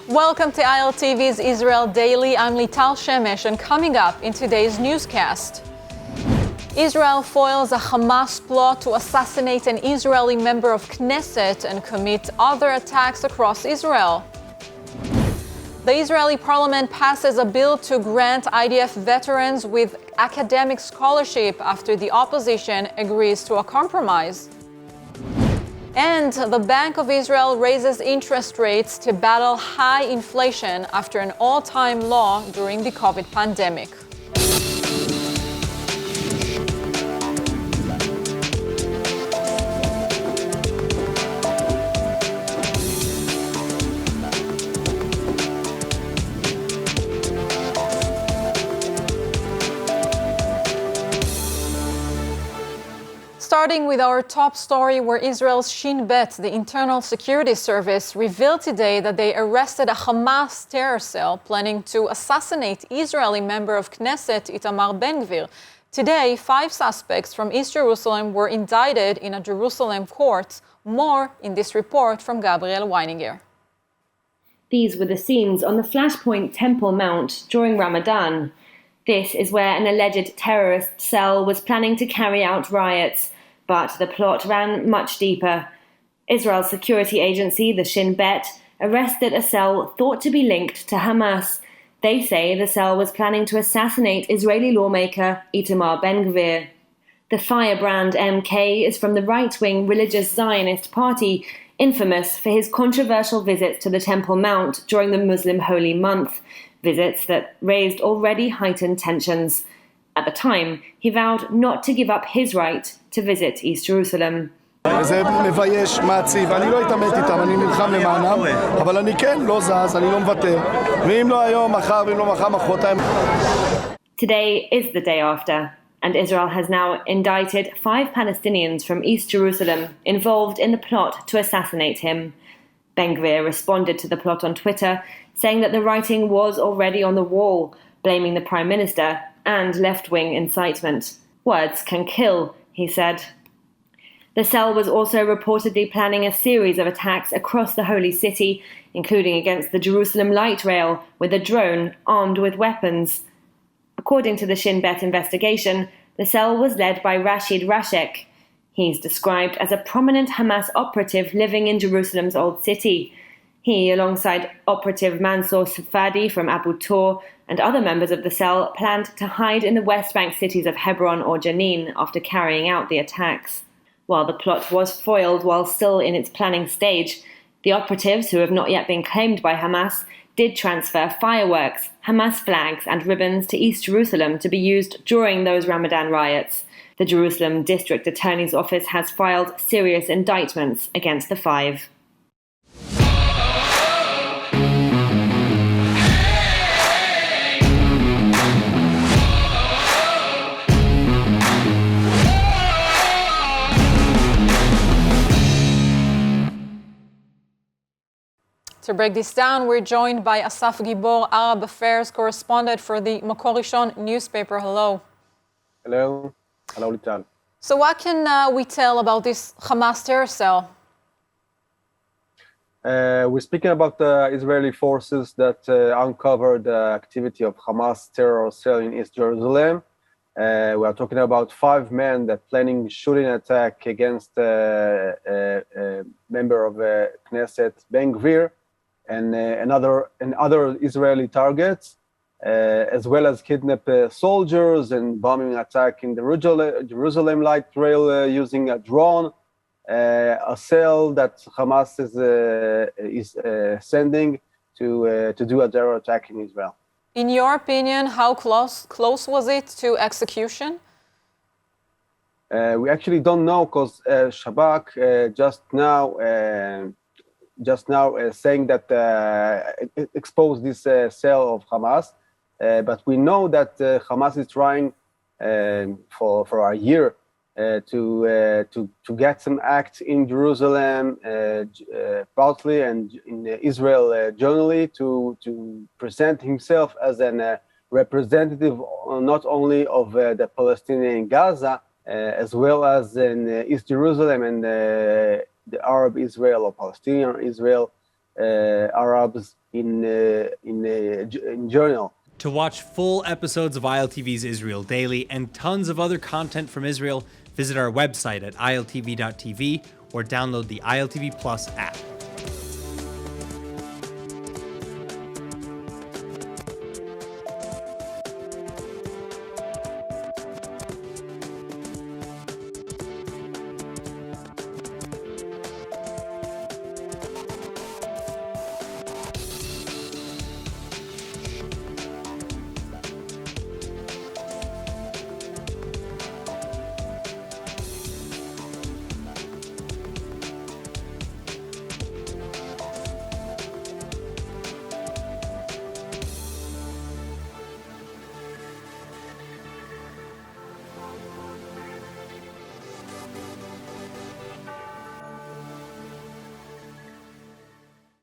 Welcome to ILTV's Israel Daily. I'm Lital Shemesh, and coming up in today's newscast, Israel foils a Hamas plot to assassinate an Israeli member of Knesset and commit other attacks across Israel. The Israeli parliament passes a bill to grant IDF veterans with academic scholarship after the opposition agrees to a compromise. And the Bank of Israel raises interest rates to battle high inflation after an all-time low during the COVID pandemic. Starting with our top story, where Israel's Shin Bet, the Internal Security Service, revealed today that they arrested a Hamas terror cell planning to assassinate Israeli Member of Knesset Itamar Ben-Gvir. Today, 5 suspects from East Jerusalem were indicted in a Jerusalem court. More in this report from Gabriel Weininger. These were the scenes on the Flashpoint Temple Mount during Ramadan. This is where an alleged terrorist cell was planning to carry out riots. But the plot ran much deeper. Israel's security agency, the Shin Bet, arrested a cell thought to be linked to Hamas. They say the cell was planning to assassinate Israeli lawmaker Itamar Ben-Gvir. The firebrand MK is from the right-wing religious Zionist party, infamous for his controversial visits to the Temple Mount during the Muslim holy month, visits that raised already heightened tensions. At the time, he vowed not to give up his right to visit East Jerusalem. זה מבייש, מעציב, אני לא אתעמת איתם, אני נלחם למענם, אבל אני כן לא זז, אני לא מוותר. ואם לא היום, מחר, ואם לא מחר, מחרתיים. Today is the day after, and Israel has now indicted 5 Palestinians from East Jerusalem involved in the plot to assassinate him. Ben-Gvir responded to the plot on Twitter, saying that the writing was already on the wall, blaming the Prime Minister and left-wing incitement. Words can kill, he said. The cell was also reportedly planning a series of attacks across the Holy City, including against the Jerusalem light rail, with a drone armed with weapons. According to the Shin Bet investigation, the cell was led by Rashid Rashek. He's described as a prominent Hamas operative living in Jerusalem's Old City. He, alongside operative Mansour Safadi from Abu Tor and other members of the cell, planned to hide in the West Bank cities of Hebron or Jenin after carrying out the attacks. While the plot was foiled while still in its planning stage, the operatives, who have not yet been claimed by Hamas, did transfer fireworks, Hamas flags and ribbons to East Jerusalem to be used during those Ramadan riots. The Jerusalem District Attorney's Office has filed serious indictments against the 5. To break this down, we're joined by Asaf Gibor, Arab Affairs correspondent for the Makor Rishon newspaper. Hello. Hello. Hello, Lital. So what can we tell about this Hamas terror cell? We're speaking about the Israeli forces that uncovered the activity of Hamas terror cell in East Jerusalem. We are talking about 5 men that planning shooting attack against a member of Knesset, Ben-Gvir, and other Israeli targets, as well as kidnap soldiers and bombing attack in the Jerusalem light rail using a drone, a cell that Hamas is sending to do a terror attack in Israel. In your opinion, how close was it to execution? We actually don't know, because Shabak just now saying that it exposed this cell of Hamas, but we know that Hamas is trying for a year to get some acts in Jerusalem, partly, and in Israel generally, to present himself as a representative not only of the Palestinian in Gaza, as well as in East Jerusalem and the Arab Israel or Palestinian Israel. Arabs in general. To watch full episodes of ILTV's Israel Daily and tons of other content from Israel, visit our website at iltv.tv or download the ILTV Plus app.